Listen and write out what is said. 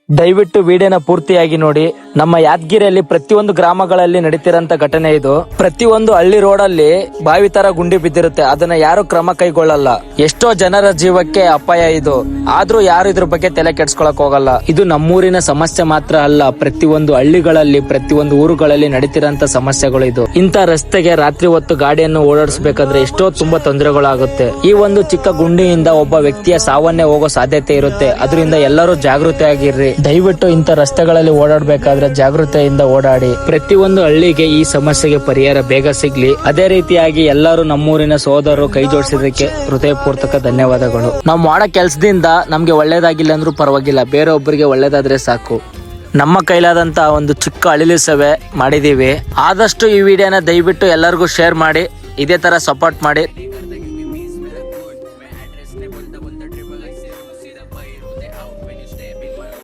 ದಯವಿಟ್ಟು ವಿಡಿಯೋನ ಪೂರ್ತಿಯಾಗಿ ನೋಡಿ. ನಮ್ಮ ಯಾದಗಿರಿಯಲ್ಲಿ ಪ್ರತಿಯೊಂದು ಗ್ರಾಮಗಳಲ್ಲಿ ನಡೀತಿರಂತ ಘಟನೆ ಇದು. ಪ್ರತಿಯೊಂದು ಹಳ್ಳಿ ರೋಡಲ್ಲಿ ಬಾವಿ ತರ ಗುಂಡಿ ಬಿದ್ದಿರುತ್ತೆ, ಅದನ್ನ ಯಾರು ಕ್ರಮ ಕೈಗೊಳ್ಳಲ್ಲ. ಎಷ್ಟೋ ಜನರ ಜೀವಕ್ಕೆ ಅಪಾಯ ಇದು, ಆದ್ರೂ ಯಾರು ಇದ್ರ ಬಗ್ಗೆ ತಲೆ ಕೆಡ್ಸ್ಕೊಳಕ್ ಹೋಗಲ್ಲ. ಇದು ನಮ್ಮೂರಿನ ಸಮಸ್ಯೆ ಮಾತ್ರ ಅಲ್ಲ, ಪ್ರತಿಯೊಂದು ಹಳ್ಳಿಗಳಲ್ಲಿ ಪ್ರತಿಯೊಂದು ಊರುಗಳಲ್ಲಿ ನಡೀತಿರಂತ ಸಮಸ್ಯೆಗಳು ಇದು. ಇಂಥ ರಸ್ತೆಗೆ ರಾತ್ರಿ ಹೊತ್ತು ಗಾಡಿಯನ್ನು ಓಡಾಡಿಸಬೇಕಾದ್ರೆ ಎಷ್ಟೋ ತುಂಬಾ ತೊಂದರೆಗಳಾಗುತ್ತೆ. ಈ ಒಂದು ಚಿಕ್ಕ ಗುಂಡಿಯಿಂದ ಒಬ್ಬ ವ್ಯಕ್ತಿಯ ಸಾವನ್ನೇ ಹೋಗೋ ಸಾಧ್ಯತೆ ಇರುತ್ತೆ. ಅದರಿಂದ ಎಲ್ಲರೂ ಜಾಗೃತಿಯಾಗಿರ್ರಿ. ದಯವಿಟ್ಟು ಇಂಥ ರಸ್ತೆಗಳಲ್ಲಿ ಓಡಾಡಬೇಕಾದ್ರೆ ಜಾಗೃತೆಯಿಂದ ಓಡಾಡಿ. ಪ್ರತಿಯೊಂದು ಹಳ್ಳಿಗೆ ಈ ಸಮಸ್ಯೆಗೆ ಪರಿಹಾರ ಬೇಗ ಸಿಗ್ಲಿ. ಅದೇ ರೀತಿಯಾಗಿ ಎಲ್ಲರೂ ನಮ್ಮೂರಿನ ಸೋದರರು ಕೈ ಜೋಡಿಸಿದಕ್ಕೆ ಹೃದಯಪೂರ್ವಕ ಧನ್ಯವಾದಗಳು. ನಾವು ಮಾಡೋ ಕೆಲಸದಿಂದ ನಮ್ಗೆ ಒಳ್ಳೇದಾಗಿಲ್ಲ ಅಂದ್ರೂ ಪರವಾಗಿಲ್ಲ, ಬೇರೊಬ್ಬರಿಗೆ ಒಳ್ಳೇದಾದ್ರೆ ಸಾಕು. ನಮ್ಮ ಕೈಲಾದಂತ ಒಂದು ಚಿಕ್ಕ ಅಳಿಲು ಸೇವೆ ಮಾಡಿದೀವಿ. ಆದಷ್ಟು ಈ ವಿಡಿಯೋನ ದಯವಿಟ್ಟು ಎಲ್ಲರಿಗೂ ಶೇರ್ ಮಾಡಿ, ಇದೇ ತರ ಸಪೋರ್ಟ್ ಮಾಡಿ.